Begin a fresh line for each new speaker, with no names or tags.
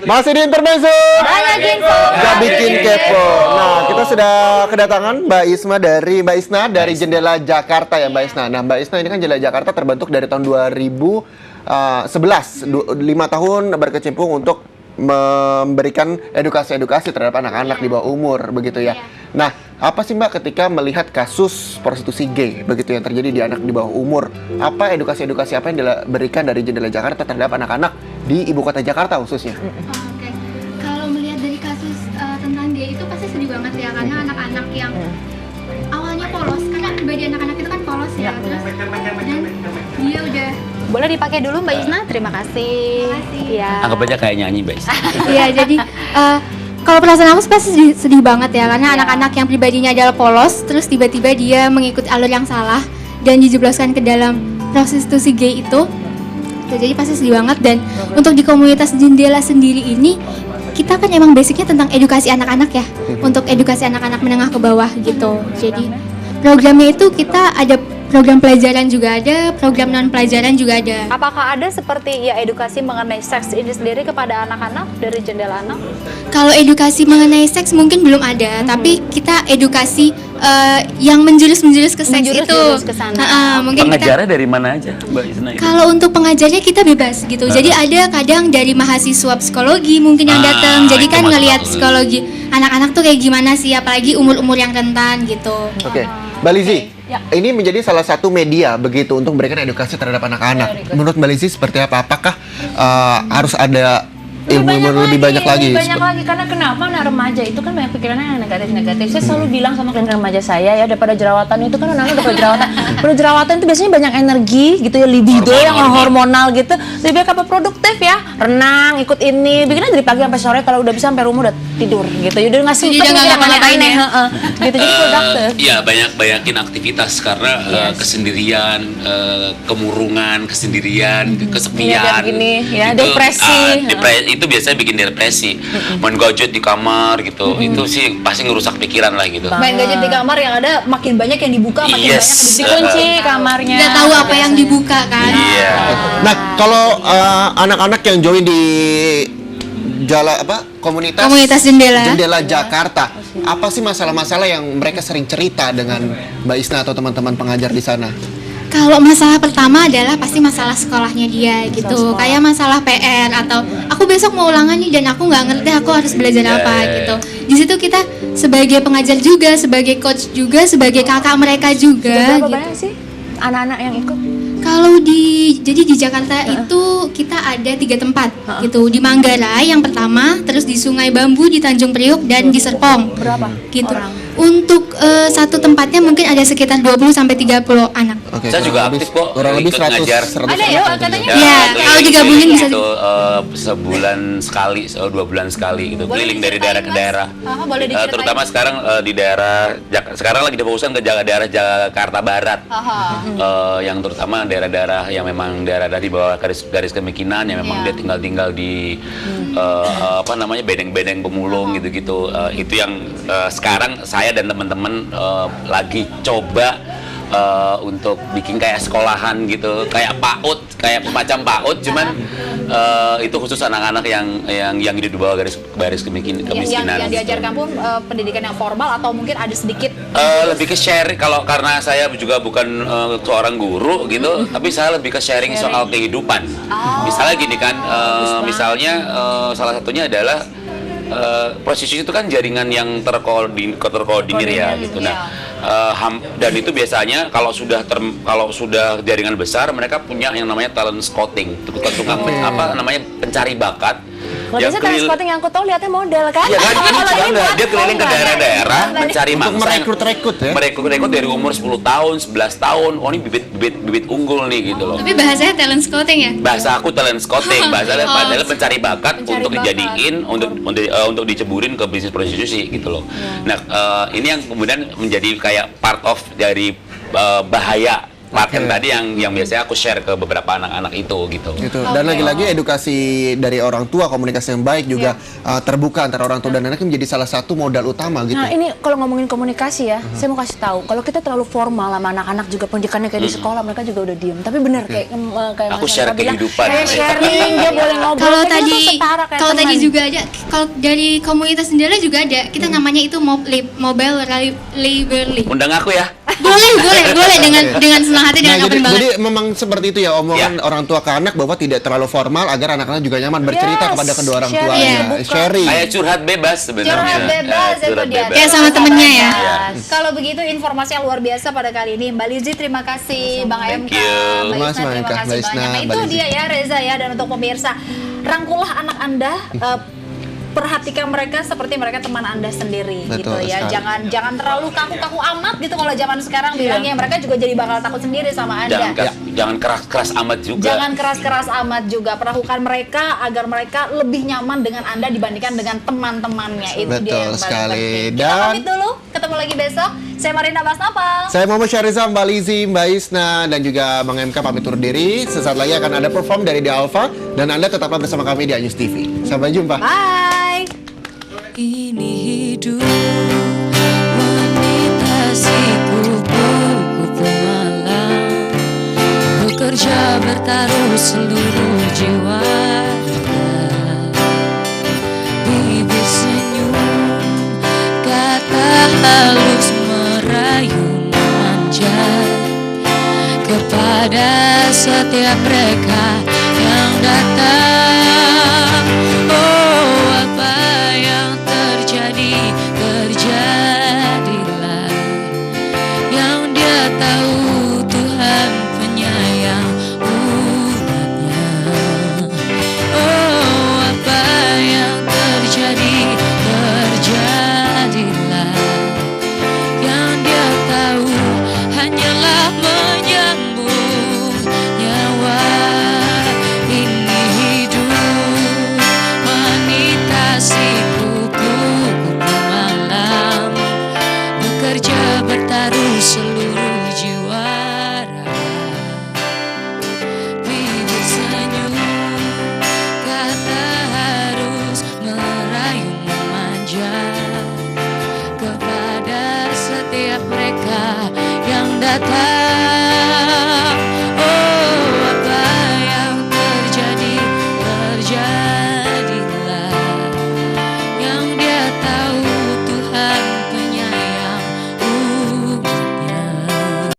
Masih di Intermezzo.
Banyak info.
Gak bikin kepo. Nah, kita sudah kedatangan Mbak Isna dari Jendela Jakarta ya Mbak Isna. Nah, Mbak Isna ini kan Jendela Jakarta terbentuk dari tahun 2011, 5 tahun berkecimpung untuk memberikan edukasi terhadap anak-anak di bawah umur begitu ya. Nah, apa sih Mbak ketika melihat kasus prostitusi gay begitu yang terjadi di anak di bawah umur? Apa edukasi apa yang diberikan dari Jendela Jakarta terhadap anak-anak di ibu kota Jakarta khususnya?
Oke. Kalau melihat dari kasus tentang dia itu pasti sedih banget ya, karena anak-anak yang awalnya polos, karena pribadi anak-anak itu kan polos ya, terus dan dia udah.
Boleh dipakai dulu Mbak Isna, terima kasih. Ya.
Anggap aja kayak nyanyi Mbak Isna.
Iya, jadi kalau perasaan aku pasti sedih banget ya, karena anak-anak yang pribadinya adalah polos, terus tiba-tiba dia mengikuti alur yang salah dan dijebloskan ke dalam prostitusi gay itu. Jadi pasti sedih banget. Dan untuk di komunitas Jendela sendiri ini, kita kan emang basicnya tentang edukasi anak-anak ya, untuk edukasi anak-anak menengah ke bawah gitu. Jadi programnya itu kita ada program pelajaran juga ada, program non pelajaran juga ada.
Apakah ada seperti ya edukasi mengenai seks ini sendiri kepada anak-anak dari Jendela Anak?
Kalau edukasi mengenai seks mungkin belum ada, tapi kita edukasi yang menjurus ke seks itu.
Ke sana.
Mungkin
Pengajarnya dari mana aja Mbak Isna?
kalau untuk pengajarnya kita bebas gitu. Jadi ada kadang dari mahasiswa psikologi mungkin yang datang. Jadi kan ngelihat psikologi anak-anak tuh kayak gimana sih, apalagi umur-umur yang rentan gitu.
Oke. Mbak Lizzy, ini menjadi salah satu media begitu untuk memberikan edukasi terhadap anak-anak. Menurut Mbak Lizzy seperti apa? Apakah harus ada ilmu lebih banyak lagi?
Banyak lagi, karena kenapa anak remaja itu kan banyak pikirannya yang negatif. Saya selalu bilang sama klien remaja saya ya, daripada jerawatan itu kan anak-anak daripada jerawatan. Pada jerawatan itu biasanya banyak energi gitu ya, libido yang hormonal gitu. Lebih baik apa produktif ya, renang, ikut ini, bikinnya dari pagi sampai sore, kalau udah bisa sampai rumah udah tidur gitu. Jadi ngasih
Jadi udah nggak ngapa-ngapain ya.
Gitu, jadi produktif.
Iya, banyakin aktivitas karena kesendirian, kemurungan, kesendirian, kesepian.
Iya, gini, ya,
Itu,
depresi.
Itu biasanya bikin depresi. Main gadget di kamar gitu. Itu sih pasti ngerusak pikiran lah gitu.
Main gadget di kamar yang ada makin banyak yang dibuka, makin
Yes.
banyak yang
Dikunci kamarnya.
Nggak tahu apa yang dibuka kan.
Iya.
Nah, kalau anak-anak yang join di komunitas Jendela Jakarta, apa sih masalah-masalah yang mereka sering cerita dengan Mbak Isna atau teman-teman pengajar di sana?
Kalau masalah pertama adalah pasti masalah sekolahnya dia gitu, kayak masalah PR atau aku besok mau ulangan nih dan aku nggak ngerti aku harus belajar apa gitu. Di situ kita sebagai pengajar juga, sebagai coach juga, sebagai kakak mereka juga.
Berapa
Gitu.
banyak sih anak-anak yang ikut?
Kalau jadi di Jakarta itu kita ada 3 tempat gitu, di Manggarai yang pertama, terus di Sungai Bambu, di Tanjung Priuk dan di Serpong.
Berapa?
Gitu. Untuk satu tempatnya mungkin ada sekitar 20 sampai 30 anak.
Oke,
Saya juga aktif kok.
kurang lebih
ikut
100
ngajar.
Ada ya, katanya.
Iya, kalau digabungin bisa.
Itu sebulan sekali, 2 bulan sekali gitu. Keliling dari daerah ke daerah.
Boleh diceritain.
Terutama sekarang di daerah sekarang lagi difokuskan ke daerah Jakarta Barat. Yang terutama daerah-daerah yang memang daerah di bawah garis kemiskinan, yang memang dia tinggal di bedeng-bedeng pemulung gitu-gitu. Itu yang sekarang saya dan teman-teman lagi coba untuk bikin kayak sekolahan gitu, kayak PAUD, kayak macam PAUD, cuman itu khusus anak-anak yang hidup di bawah garis kemiskinan.
Yang diajarkan pun pendidikan yang formal atau mungkin ada sedikit
Lebih ke sharing, karena saya juga bukan seorang guru gitu, tapi saya lebih ke sharing soal kehidupan. Misalnya gini kan, salah satunya adalah prostitusi itu kan jaringan yang terkoordinir ya gitu. Nah, dan itu biasanya kalau sudah jaringan besar, mereka punya yang namanya talent scouting, tukang pencari bakat.
Kalau biasa transporting yang aku tahu lihatnya model kan?
Iya kan, ini dia keliling ke daerah-daerah mencari
Untuk
mangsa.
merekrut ya?
Merekrut dari umur 10 tahun, 11 tahun. Oh, ini bibit unggul nih gitu loh.
Tapi bahasanya talent scouting ya?
Bahasa aku talent scouting, bahasa adalah pencari bakat untuk dijadiin untuk diceburin ke bisnis prostitusi gitu loh. Nah, ini yang kemudian menjadi kayak part of dari bahaya paten
Oke.
tadi yang biasanya aku share ke beberapa anak-anak itu gitu.
Gitu. Dan lagi-lagi edukasi dari orang tua, komunikasi yang baik juga terbuka antara orang tua dan anak menjadi salah satu modal utama gitu.
Nah ini kalau ngomongin komunikasi ya, saya mau kasih tahu kalau kita terlalu formal sama anak-anak juga pendidikannya kayak di sekolah mereka juga udah diem. Tapi bener kayak kayak
Aku
Mas
share
Hendra bilang,
kehidupan.
kayak sharing dia boleh ngobrol.
Kalau
kayak dia
tadi
tuh setara kayak
kalau tadi
teman.
juga ada, kalau dari komunitas sendiri juga ada. Kita namanya itu mobile library.
Undang aku ya.
boleh dengan senang hati, dengan open banget.
jadi memang seperti itu ya omongan orang tua ke anak bahwa tidak terlalu formal agar anak-anak juga nyaman bercerita
Yes,
kepada kedua orang
sharing,
tuanya.
buka.
Sharing.
Kayak curhat bebas sebenarnya.
Curhat bebas itu
Curhat
dia.
bebas.
Kayak sama temennya ya.
Kalau begitu informasi yang luar biasa pada kali ini. Mbak Lizzy terima kasih, Bang
Thank
MK,
you.
Mbak
Mas,
Isna terima
Mbak
kasih
Isna,
banyak. Nah,
Mbak
itu
Lizzy.
dia ya Reza ya, dan untuk pemirsa, rangkulah anak Anda, perhatikan mereka seperti mereka teman Anda sendiri gitu
Betul
ya.
sekali.
Jangan terlalu kaku-kaku amat gitu kalau zaman sekarang bilangnya. Mereka juga jadi bakal takut sendiri sama Anda.
Jangan keras-keras amat juga.
Jangan keras-keras amat juga. Perlakukan mereka agar mereka lebih nyaman dengan Anda dibandingkan dengan teman-temannya. Itu dia
Betul
yang paling
sekali.
penting. Kita
Dan-
pamit dulu. Ketemu lagi besok. Saya Marina Basnapal.
Saya Muhammad Syahriza, Mbak Lizzy, Mbak Isna, dan juga Bang MK pamit undur diri. Sesaat lagi akan ada perform dari The Alpha, dan Anda tetaplah bersama kami di Anyus TV. Sampai jumpa.
Bye.
Ini hidup wanita si kupu-kupu malam, bekerja bertaruh seluruh jiwa. Bibir senyum, kata halus merayu manja, kepada setiap mereka